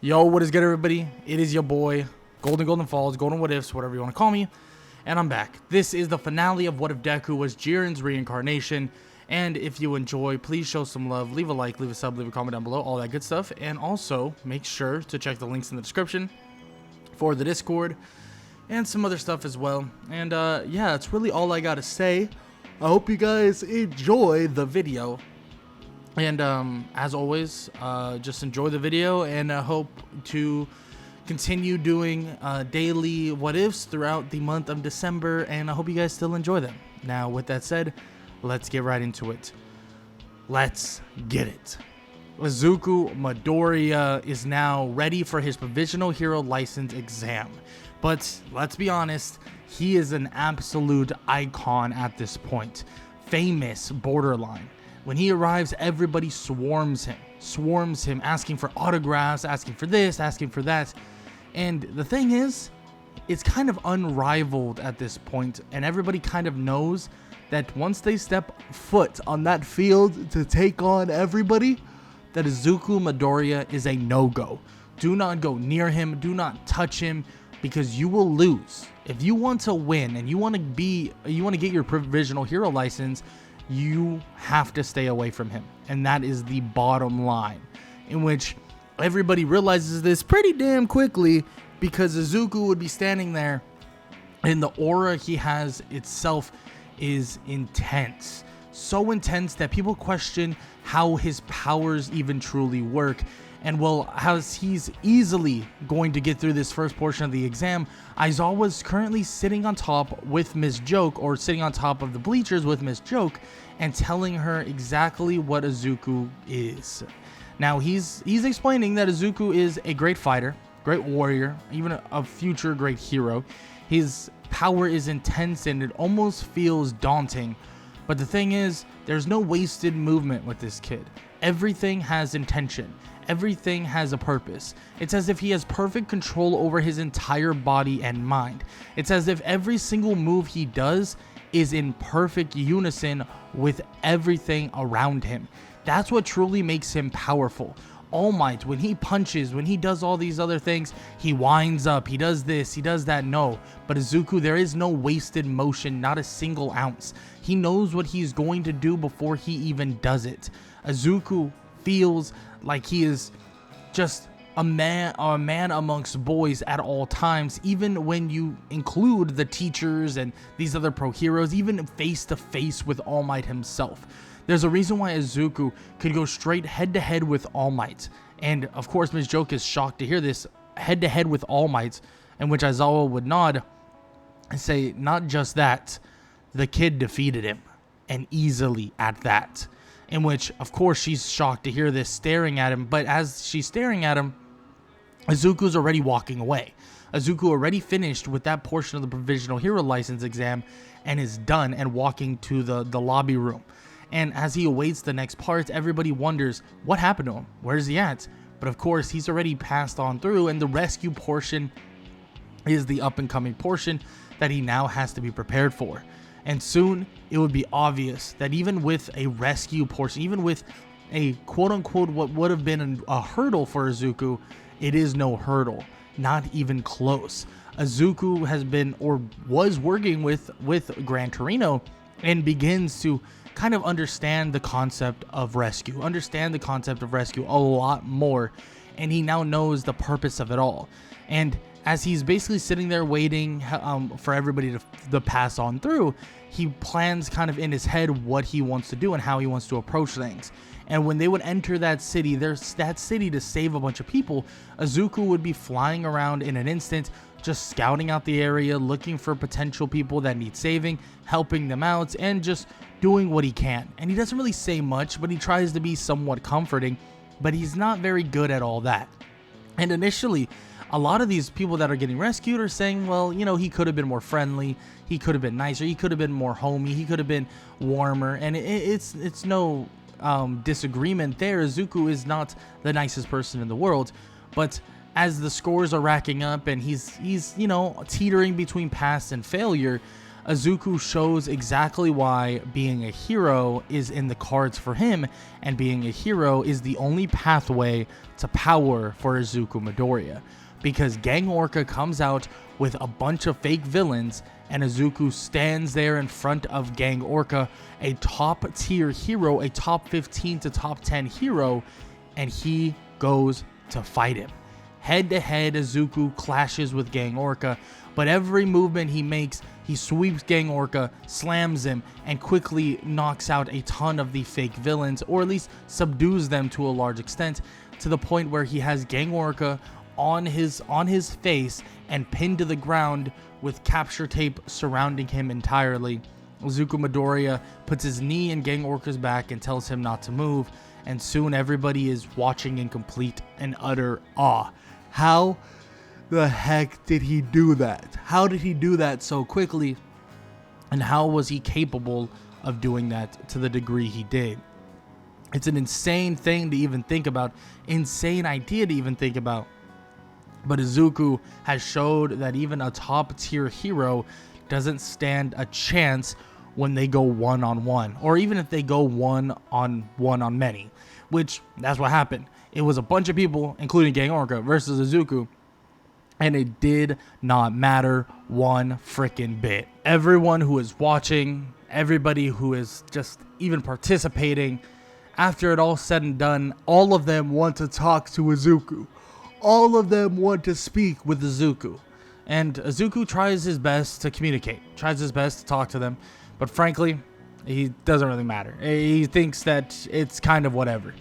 Yo, what is good, everybody? It is your boy, Golden Falls, Golden What Ifs, whatever you want to call me, and I'm back. This is the finale of What If Deku was Jiren's reincarnation, and if you enjoy, please show some love, leave a like, leave a sub, leave a comment down below, all that good stuff, and also make sure to check the links in the description for the Discord and some other stuff as well. And yeah, that's really all I gotta say. I hope you guys enjoy the video. And as always, just enjoy the video, and I hope to continue doing daily what ifs throughout the month of December, and I hope you guys still enjoy them. Now, with that said, let's get right into it. Let's get it. Izuku Midoriya is now ready for his provisional hero license exam, but let's be honest, he is an absolute icon at this point. Famous borderline. When he arrives, everybody swarms him, asking for autographs, asking for this, asking for that. And the thing is, it's kind of unrivaled at this point, and everybody kind of knows that once they step foot on that field to take on everybody, that Izuku Midoriya is a no-go. Do not go near him, do not touch him, because you will lose. If you want to win and you want to get your provisional hero license, you have to stay away from him, and that is the bottom line, in which everybody realizes this pretty damn quickly, because Izuku would be standing there and the aura he has itself is intense, so intense that people question how his powers even truly work. And well, as he's easily going to get through this first portion of the exam, Aizawa's currently sitting on top with Miss Joke, or sitting on top of the bleachers with Miss Joke, and telling her exactly what Izuku is. Now, he's explaining that Izuku is a great fighter, great warrior, even a future great hero. His power is intense and it almost feels daunting. But the thing is, there's no wasted movement with this kid. Everything has intention. Everything has a purpose. It's as if he has perfect control over his entire body and mind. It's as if every single move he does is in perfect unison with everything around him. That's what truly makes him powerful. All Might, when he punches, when he does all these other things, he winds up, he does this, he does that. No, but Izuku, there is no wasted motion, not a single ounce. He knows what he's going to do before he even does it. Izuku feels like he is just a man amongst boys at all times, even when you include the teachers and these other pro heroes, even face to face with All Might himself. There's a reason why Izuku could go straight head to head with All Might. And of course, Ms. Joke is shocked to hear this, head to head with All Might, in which Aizawa would nod and say, not just that, the kid defeated him, and easily at that. In which, of course, she's shocked to hear this, staring at him. But as she's staring at him, Izuku's already walking away. Izuku already finished with that portion of the provisional hero license exam and is done and walking to the lobby room. And as he awaits the next part, everybody wonders what happened to him. Where's he at? But of course, he's already passed on through, and the rescue portion is the up and coming portion that he now has to be prepared for. And soon it would be obvious that even with a rescue portion, even with a quote-unquote what would have been a hurdle for Izuku, it is no hurdle, not even close. Izuku has been, or was working with Gran Torino, and begins to kind of understand the concept of rescue, a lot more, and he now knows the purpose of it all. And as he's basically sitting there waiting for everybody to pass on through, he plans kind of in his head what he wants to do and how he wants to approach things. And when they would enter that city, to save a bunch of people, Izuku would be flying around in an instant, just scouting out the area, looking for potential people that need saving, helping them out, and just doing what he can. And he doesn't really say much, but he tries to be somewhat comforting, but he's not very good at all that. And initially, a lot of these people that are getting rescued are saying, well, you know, he could have been more friendly, he could have been nicer, he could have been more homey, he could have been warmer, and it's no disagreement there. Izuku is not the nicest person in the world, but as the scores are racking up and he's you know, teetering between pass and failure, Izuku shows exactly why being a hero is in the cards for him, and being a hero is the only pathway to power for Izuku Midoriya. Because Gang Orca comes out with a bunch of fake villains, and Izuku stands there in front of Gang Orca, a top tier hero, a top 15 to top 10 hero, and he goes to fight him. Head to head, Izuku clashes with Gang Orca, but every movement he makes, he sweeps Gang Orca, slams him, and quickly knocks out a ton of the fake villains, or at least subdues them to a large extent, to the point where he has Gang Orca on his face and pinned to the ground with capture tape surrounding him entirely. Izuku Midoriya puts his knee in Gang Orca's back and tells him not to move, and soon everybody is watching in complete and utter awe. How the heck did he do that? How did he do that so quickly? And how was he capable of doing that to the degree he did? It's an insane thing to even think about, insane idea to even think about. But Izuku has showed that even a top tier hero doesn't stand a chance when they go one-on-one, or even if they go one-on-one on many, which that's what happened. It was a bunch of people, including Gang Orca, versus Izuku, and it did not matter one freaking bit. Everyone who is watching, everybody who is just even participating, after it all said and done, all of them want to talk to Izuku. All of them want to speak with Izuku. And Izuku tries his best to communicate, tries his best to talk to them, but frankly, he doesn't really matter. He thinks that it's kind of whatever.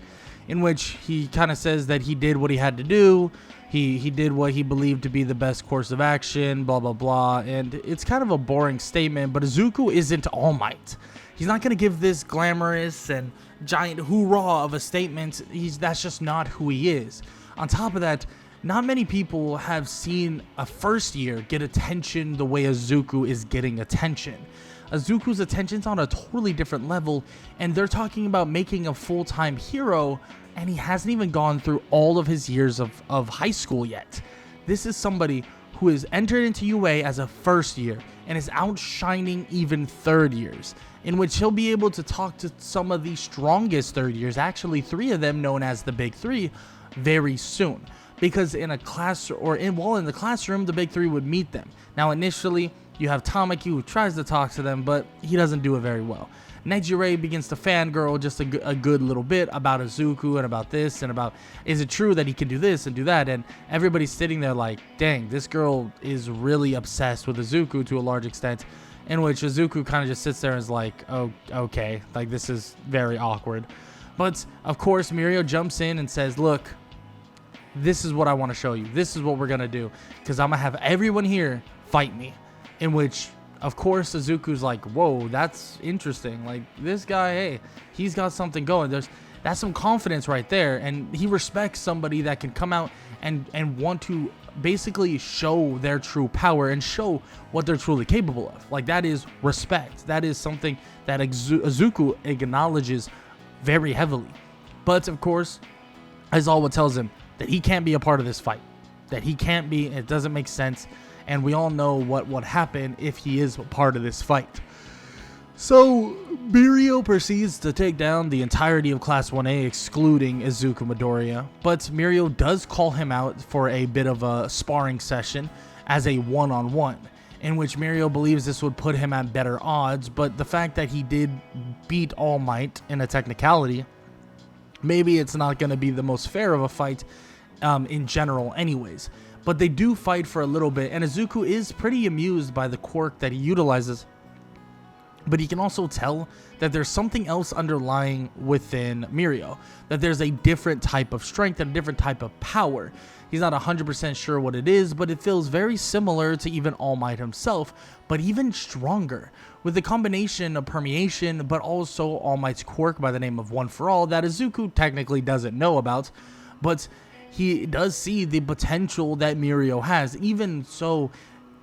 In which he kind of says that he did what he had to do, he did what he believed to be the best course of action, blah blah blah, and it's kind of a boring statement, but Izuku isn't All Might. He's not going to give this glamorous and giant hoorah of a statement. That's just not who he is. On top of that, not many people have seen a first year get attention the way Izuku is getting attention. Izuku's attention's on a totally different level, and they're talking about making a full-time hero, and he hasn't even gone through all of his years of high school yet. This is somebody who has entered into UA as a first year and is outshining even third years, in which he'll be able to talk to some of the strongest third years, actually 3 of them known as the Big 3, very soon. Because in a class, or in the classroom, the Big 3 would meet them. Now initially, you have Tamaki who tries to talk to them, but he doesn't do it very well. Nejire begins to fangirl just a good little bit about Izuku and about this and about, is it true that he can do this and do that? And everybody's sitting there like, dang, this girl is really obsessed with Izuku to a large extent, in which Izuku kind of just sits there and is like, oh, okay, like this is very awkward. But of course, Mirio jumps in and says, look, this is what I want to show you. This is what we're going to do, because I'm going to have everyone here fight me. In which, of course, Izuku's like, whoa, that's interesting. Like, this guy, hey, he's got something going. That's some confidence right there. And he respects somebody that can come out and want to basically show their true power and show what they're truly capable of. Like, that is respect. That is something that Izuku acknowledges very heavily. But, of course, Aizawa tells him that he can't be a part of this fight. That he can't be, it doesn't make sense. And we all know what would happen if he is a part of this fight. So, Mirio proceeds to take down the entirety of Class 1A, excluding Izuku Midoriya. But Mirio does call him out for a bit of a sparring session as a one-on-one, in which Mirio believes this would put him at better odds. But the fact that he did beat All Might in a technicality, maybe it's not going to be the most fair of a fight in general anyways. But they do fight for a little bit, and Izuku is pretty amused by the quirk that he utilizes. But he can also tell that there's something else underlying within Mirio, that there's a different type of strength and a different type of power. He's not 100% sure what it is, but it feels very similar to even All Might himself, but even stronger, with the combination of permeation, but also All Might's quirk by the name of One for All that Izuku technically doesn't know about, but he does see the potential that Mirio has, even so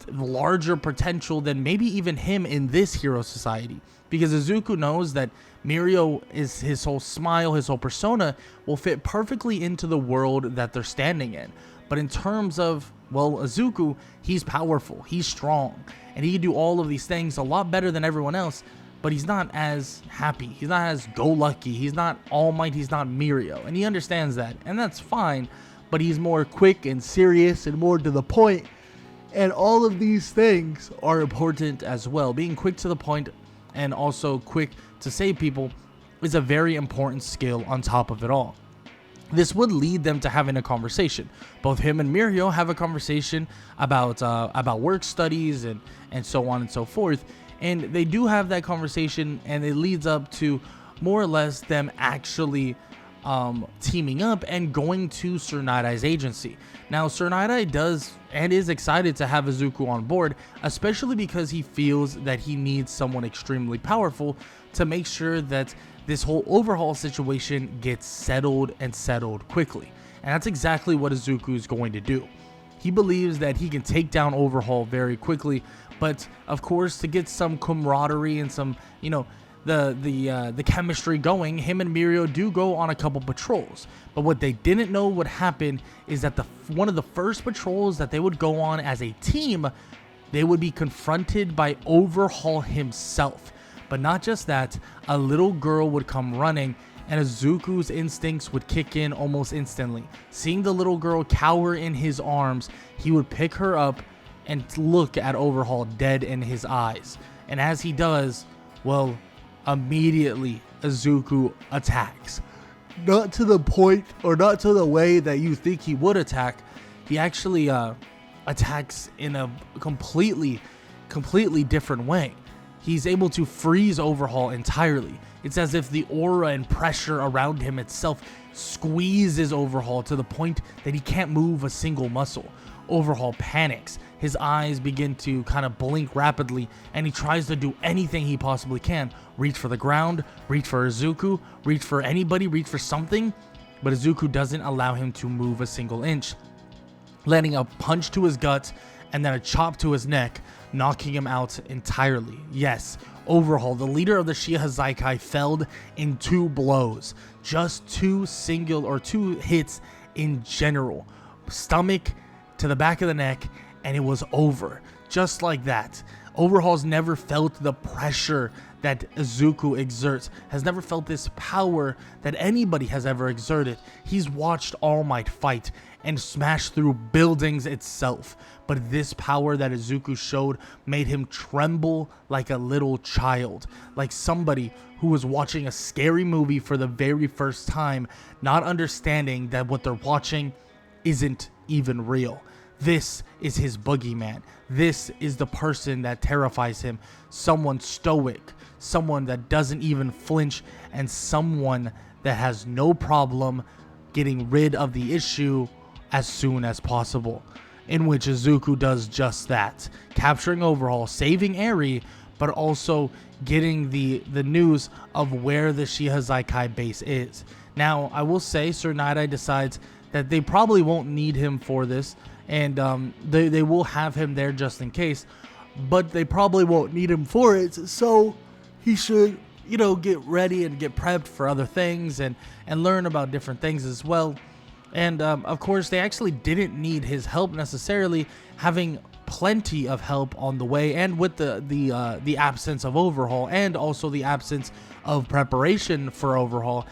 larger potential than maybe even him in this hero society, because Izuku knows that Mirio is his whole smile, his whole persona will fit perfectly into the world that they're standing in. But in terms of, well, Izuku, he's powerful, he's strong, and he can do all of these things a lot better than everyone else, but he's not as happy, he's not as go-lucky, he's not All Might, he's not Mirio, and he understands that, and that's fine, but he's more quick and serious and more to the point, and all of these things are important as well. Being quick to the point and also quick to save people is a very important skill on top of it all. This would lead them to having a conversation. Both him and Mirio have a conversation about work studies and so on and so forth. And they do have that conversation, and it leads up to more or less them actually teaming up and going to Sir Night-Eye's agency. Now, Sir Night-Eye does and is excited to have Izuku on board, especially because he feels that he needs someone extremely powerful to make sure that this whole overhaul situation gets settled and settled quickly. And that's exactly what Izuku is going to do. He believes that he can take down Overhaul very quickly, but of course, to get some camaraderie and some, the chemistry going, him and Mirio do go on a couple patrols. But what they didn't know would happen is that one of the first patrols that they would go on as a team, they would be confronted by Overhaul himself. But not just that, a little girl would come running, and Izuku's instincts would kick in almost instantly. Seeing the little girl cower in his arms, he would pick her up and look at Overhaul dead in his eyes. And as he does, well, immediately Izuku attacks. Not to the point, or not to the way that you think he would attack. He actually attacks in a completely different way. He's able to freeze Overhaul entirely. It's as if the aura and pressure around him itself squeezes Overhaul to the point that he can't move a single muscle. Overhaul panics. His eyes begin to kind of blink rapidly, and he tries to do anything he possibly can. Reach for the ground, reach for Izuku, reach for anybody, reach for something, but Izuku doesn't allow him to move a single inch, landing a punch to his gut and then a chop to his neck, knocking him out entirely. Yes, Overhaul, the leader of the Shihazaikai, felled in 2 blows. Just 2 hits in general. Stomach to the back of the neck, and it was over. Just like that. Overhaul's never felt the pressure that Izuku exerts, has never felt this power that anybody has ever exerted. He's watched All Might fight and smash through buildings itself, but this power that Izuku showed made him tremble like a little child, like somebody who was watching a scary movie for the very first time, not understanding that what they're watching isn't even real. This is his boogeyman. This is the person that terrifies him. Someone stoic, someone that doesn't even flinch, and someone that has no problem getting rid of the issue as soon as possible. In which Izuku does just that, capturing Overhaul, saving Eri, but also getting the news of where the Shihazaikai base is. Now, I will say Sir Night-Eye decides that they probably won't need him for this, and they will have him there just in case, but they probably won't need him for it, so he should, get ready and get prepped for other things and learn about different things as well. And of course, they actually didn't need his help necessarily, having plenty of help on the way, and with the absence of Overhaul, and also the absence of preparation for Overhaul,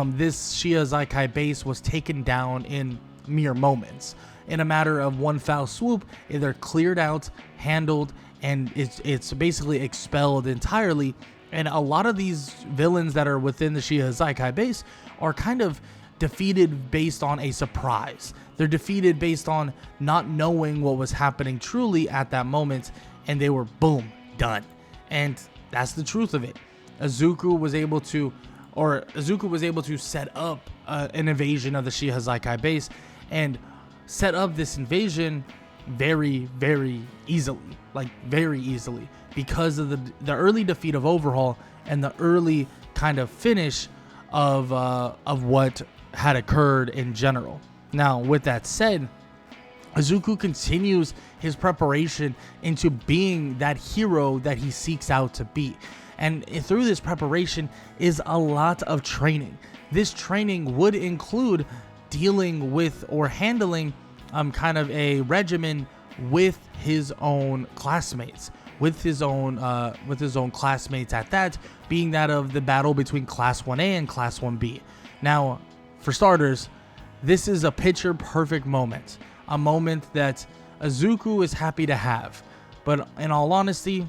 this Shihazaikai base was taken down in mere moments. In a matter of one foul swoop, they're cleared out, handled, and it's basically expelled entirely. And a lot of these villains that are within the Shihazaikai base are kind of defeated based on a surprise. They're defeated based on not knowing what was happening truly at that moment, and they were, boom, done. And that's the truth of it. Izuku was able to set up an invasion of the Shihazaikai base, and set up this invasion very, very easily, because of the early defeat of Overhaul and the early kind of finish of what had occurred in general. Now, with that said, Izuku continues his preparation into being that hero that he seeks out to be. And through this preparation is a lot of training. This training would include dealing with or handling kind of a regimen with his own classmates, with his own classmates at that, being that of the battle between Class 1A and Class 1B. Now, for starters, this is a picture perfect moment, a moment that Izuku is happy to have, but in all honesty,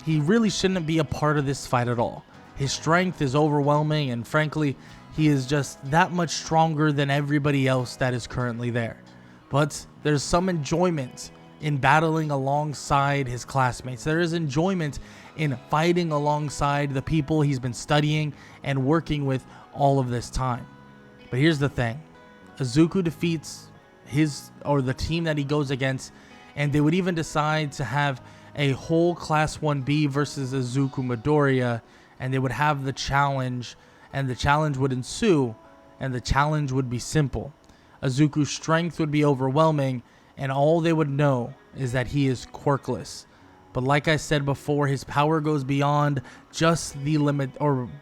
he really shouldn't be a part of this fight at all. His strength is overwhelming, and frankly, he is just that much stronger than everybody else that is currently there. But there's some enjoyment in battling alongside his classmates. There is enjoyment in fighting alongside the people he's been studying and working with all of this time. But here's the thing. Izuku defeats the team that he goes against, and they would even decide to have a whole Class 1B versus Izuku Midoriya, and they would have the challenge, and the challenge would ensue, and the challenge would be simple. Izuku's strength would be overwhelming, and all they would know is that he is quirkless. But like I said before, his power goes beyond just the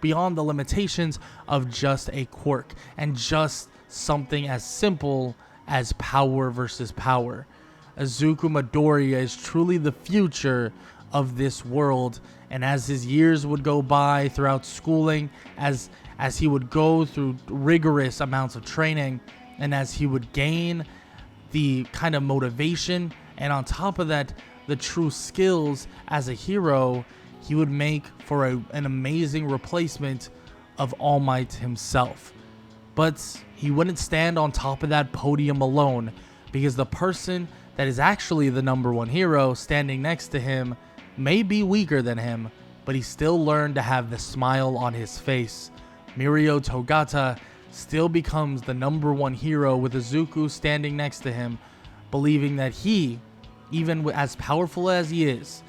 beyond the limitations of just a quirk, and just something as simple as power versus power. Izuku Midoriya is truly the future of this world, and as his years would go by throughout schooling, as he would go through rigorous amounts of training, and as he would gain the kind of motivation, and on top of that, the true skills as a hero, he would make for an amazing replacement of All Might himself. But he wouldn't stand on top of that podium alone, because the person that is actually the #1 hero standing next to him may be weaker than him, but he still learned to have the smile on his face. Mirio Togata still becomes the #1 hero with Izuku standing next to him, believing that he, even as powerful as he is,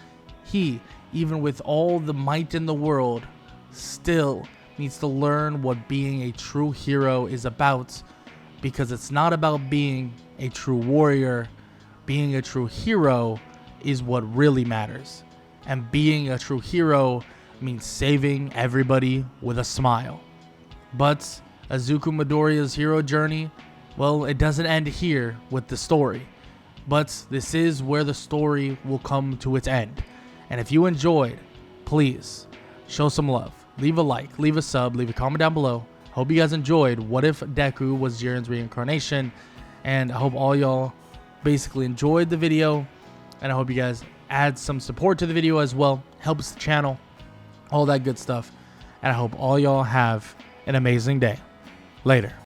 he, even with all the might in the world, still needs to learn what being a true hero is about, because it's not about being a true warrior. Being a true hero is what really matters. And being a true hero means saving everybody with a smile. But Izuku Midoriya's hero journey, well, it doesn't end here with the story. But this is where the story will come to its end. And if you enjoyed, please show some love. Leave a like, leave a sub, leave a comment down below. Hope you guys enjoyed What If Deku Was Jiren's Reincarnation. And I hope all y'all basically enjoyed the video, and I hope you guys add some support to the video as well. Helps the channel, all that good stuff. And I hope all y'all have an amazing day. Later.